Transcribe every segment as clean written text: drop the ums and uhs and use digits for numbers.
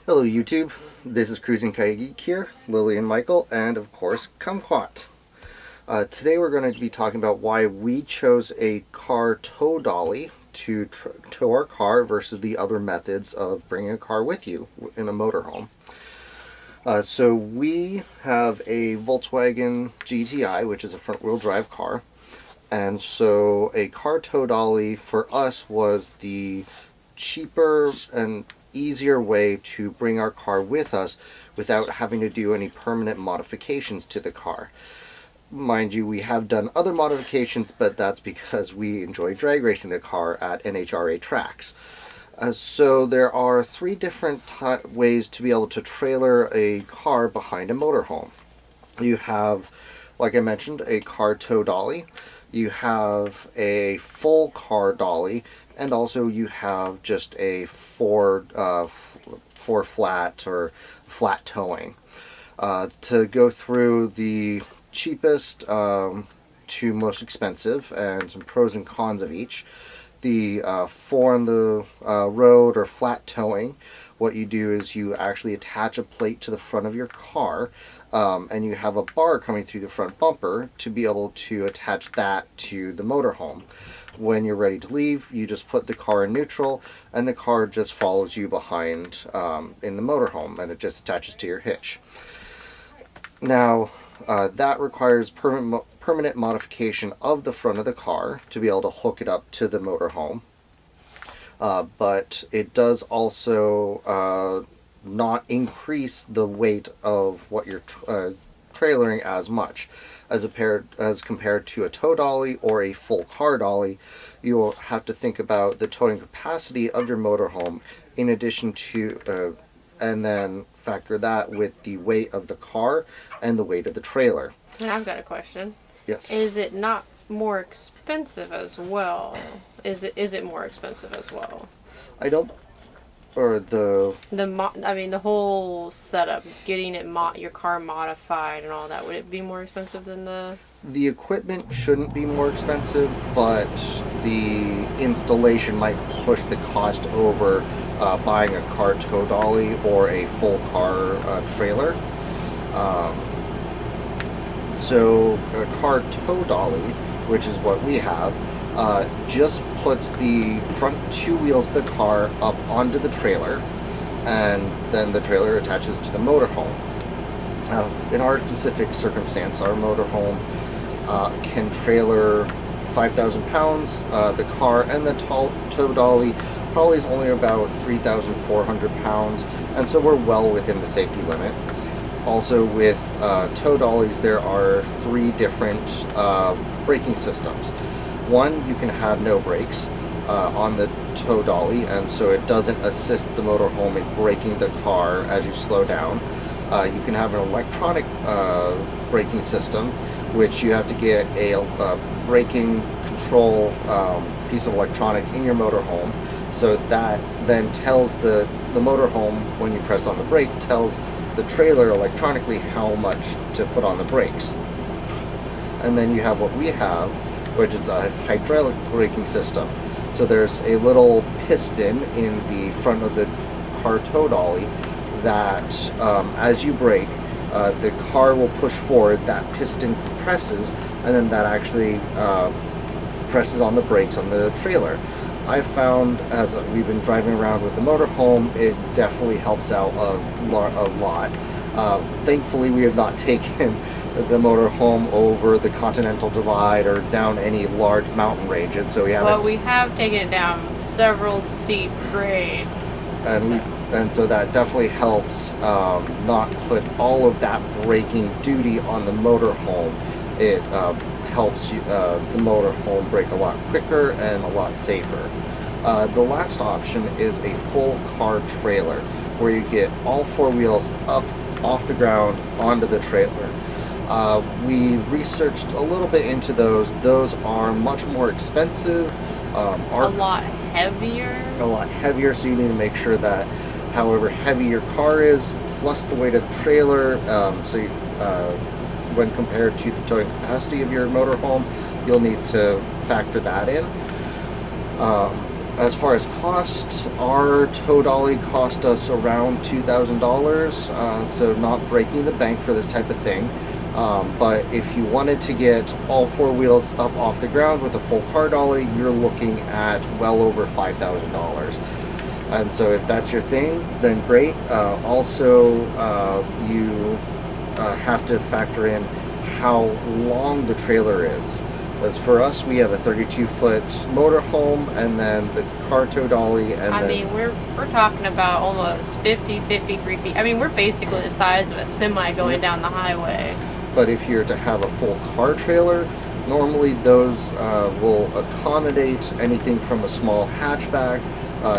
Hello YouTube, this is Cruising Kayak Geek here, Lily and Michael, and of course Kumquat. Today we're going to be talking about why we chose a car tow dolly to tow our car versus the other methods of bringing a car with you in a motorhome. So we have a Volkswagen GTI, which is a front-wheel drive car, and so a car tow dolly for us was the cheaper and easier way to bring our car with us without having to do any permanent modifications to the car. Mind you, we have done other modifications, but that's because we enjoy drag racing the car at NHRA tracks. So there are three different ways to be able to trailer a car behind a motorhome. You have, like I mentioned, a car tow dolly. You have a full car dolly, and also you have just a four flat or flat towing. To go through the cheapest to most expensive and some pros and cons of each. The four on the road or flat towing, what you do is you actually attach a plate to the front of your car, and you have a bar coming through the front bumper to be able to attach that to the motorhome. When you're ready to leave, you just put the car in neutral, and the car just follows you behind in the motorhome, and it just attaches to your hitch. Now, that requires permanent modification of the front of the car to be able to hook it up to the motorhome. But it does also not increase the weight of what you're trailering as much as compared to a tow dolly or a full car dolly. You'll have to think about the towing capacity of your motorhome in addition to and then factor that with the weight of the car and the weight of the trailer. And I've got a question. Yes. Is it not more expensive as well? Is it more expensive as well? I don't. Or the whole setup, getting your car modified and all that. Would it be more expensive than the equipment shouldn't be more expensive, but the installation might push the cost over buying a car tow dolly or a full car trailer. So a car tow dolly, which is what we have, just puts the front two wheels of the car up onto the trailer, and then the trailer attaches to the motorhome. In our specific circumstance, our motorhome can trailer 5,000 pounds. The car and the tow dolly probably is only about 3,400 pounds, and so we're well within the safety limit. Also with tow dollies, there are three different braking systems. One, you can have no brakes on the tow dolly, and so it doesn't assist the motorhome in braking the car as you slow down. You can have an electronic braking system, which you have to get a braking control piece of electronic in your motorhome, so that then tells the motorhome, when you press on the brake, tells the trailer electronically how much to put on the brakes. And then you have what we have, which is a hydraulic braking system. So there's a little piston in the front of the car tow dolly that as you brake, the car will push forward, that piston compresses, and then that actually presses on the brakes on the trailer. I've found, as we've been driving around with the motorhome, it definitely helps out a lot. Thankfully, we have not taken the motorhome over the Continental Divide or down any large mountain ranges, so we haven't. Well, we have taken it down several steep grades. And so that definitely helps not put all of that braking duty on the motorhome. It helps the motorhome brake a lot quicker and a lot safer. The last option is a full car trailer, where you get all four wheels up off the ground onto the trailer. We researched a little bit into those. Those are much more expensive. A lot heavier. A lot heavier, so you need to make sure that however heavy your car is, plus the weight of the trailer, when compared to the towing capacity of your motorhome, you'll need to factor that in. As far as cost, our tow dolly cost us around $2,000, so not breaking the bank for this type of thing. But if you wanted to get all four wheels up off the ground with a full car dolly, you're looking at well over $5,000. And so if that's your thing, then great. Also, you have to factor in how long the trailer is. As for us, we have a 32-foot motorhome, and then the car tow dolly, and I mean, we're talking about almost 53 feet. I mean, we're basically the size of a semi going down the highway. But if you're to have a full car trailer, normally those will accommodate anything from a small hatchback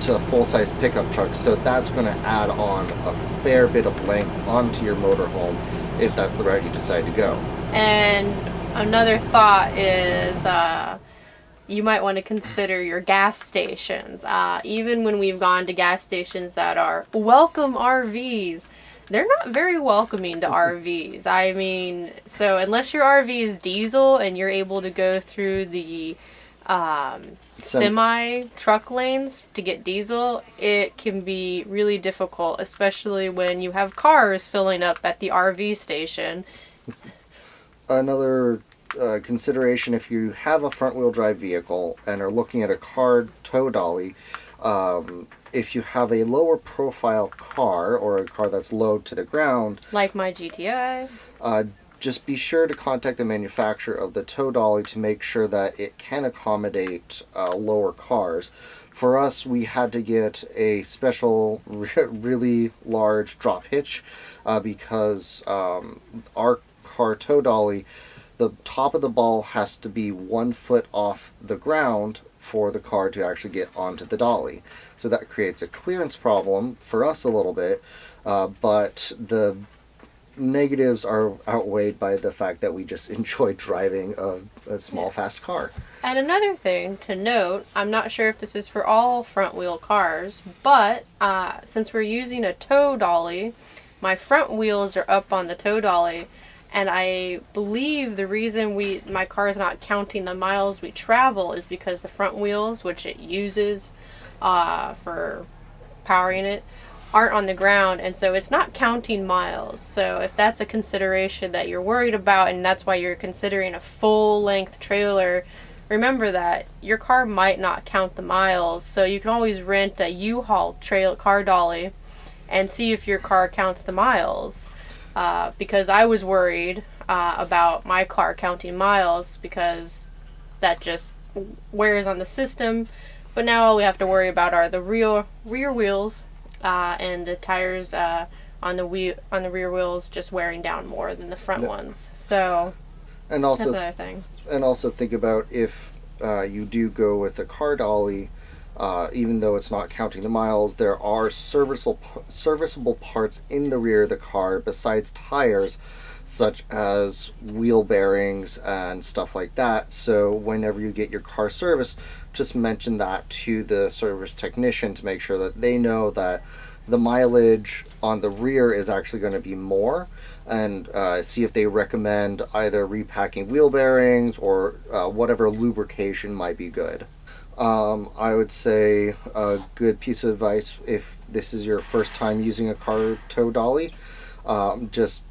to a full-size pickup truck. So that's going to add on a fair bit of length onto your motorhome if that's the route you decide to go. And another thought is you might want to consider your gas stations. Even when we've gone to gas stations that are welcome RVs, they're not very welcoming to RVs. I mean, so unless your RV is diesel and you're able to go through the semi truck lanes to get diesel, it can be really difficult, especially when you have cars filling up at the RV station. Another consideration, if you have a front-wheel drive vehicle and are looking at a car tow dolly, if you have a lower profile car or a car that's low to the ground, like my GTI, just be sure to contact the manufacturer of the tow dolly to make sure that it can accommodate lower cars. For us, we had to get a special really large drop hitch because our car tow dolly, the top of the ball has to be 1 foot off the ground for the car to actually get onto the dolly. So that creates a clearance problem for us a little bit, but the negatives are outweighed by the fact that we just enjoy driving a small, fast car. And another thing to note, I'm not sure if this is for all front wheel cars, but since we're using a tow dolly, my front wheels are up on the tow dolly, and I believe the reason my car is not counting the miles we travel is because the front wheels, which it uses for powering it, aren't on the ground, and so it's not counting miles. So if that's a consideration that you're worried about, and that's why you're considering a full-length trailer, remember that your car might not count the miles. So you can always rent a U-Haul car dolly and see if your car counts the miles. Because I was worried about my car counting miles because that just wears on the system. But now all we have to worry about are the rear wheels and the tires on the rear wheels just wearing down more than the front ones. So and also, that's another thing. And also think about if you do go with a car dolly, even though it's not counting the miles, there are serviceable parts in the rear of the car besides tires, such as wheel bearings and stuff like that. So whenever you get your car serviced, just mention that to the service technician to make sure that they know that the mileage on the rear is actually going to be more, and see if they recommend either repacking wheel bearings or whatever lubrication might be good. I would say a good piece of advice, if this is your first time using a car tow dolly, just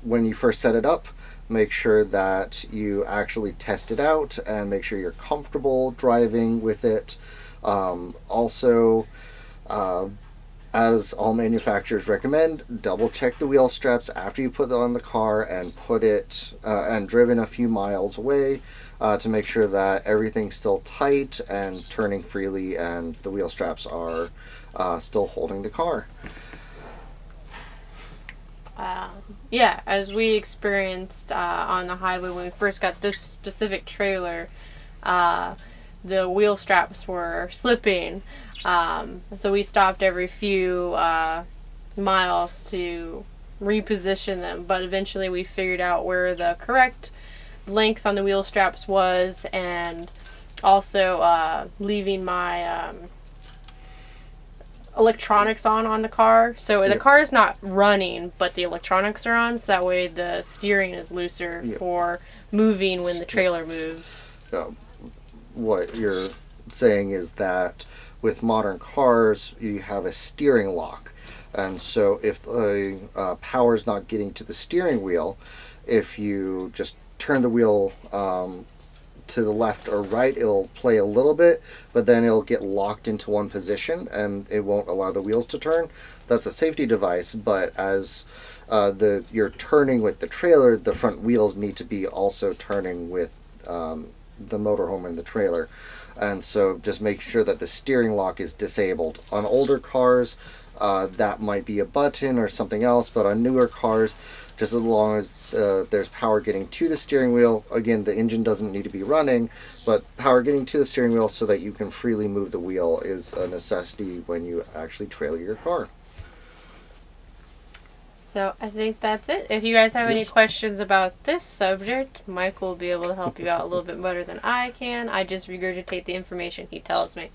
when you first set it up, make sure that you actually test it out and make sure you're comfortable driving with it. Also, as all manufacturers recommend, double check the wheel straps after you put it on the car and put it and driven a few miles away to make sure that everything's still tight and turning freely and the wheel straps are still holding the car. Yeah, as we experienced on the highway when we first got this specific trailer, the wheel straps were slipping. So we stopped every few miles to reposition them, but eventually we figured out where the correct length on the wheel straps was, and also leaving my electronics on the car. So the car is not running, but the electronics are on, so that way the steering is looser for moving when the trailer moves. What, your saying is that with modern cars, you have a steering lock. And so if the power is not getting to the steering wheel, if you just turn the wheel to the left or right, it'll play a little bit, but then it'll get locked into one position and it won't allow the wheels to turn. That's a safety device, but as you're turning with the trailer, the front wheels need to be also turning with the motorhome and the trailer. And so just make sure that the steering lock is disabled. On older cars, that might be a button or something else, but on newer cars, just as long as there's power getting to the steering wheel, again, the engine doesn't need to be running, but power getting to the steering wheel so that you can freely move the wheel is a necessity when you actually trailer your car. So I think that's it. If you guys have any questions about this subject, Mike will be able to help you out a little bit better than I can. I just regurgitate the information he tells me.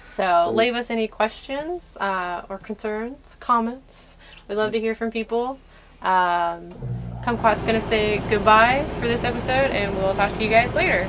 So leave us any questions or concerns, comments. We'd love to hear from people. Kumquat's going to say goodbye for this episode, and we'll talk to you guys later.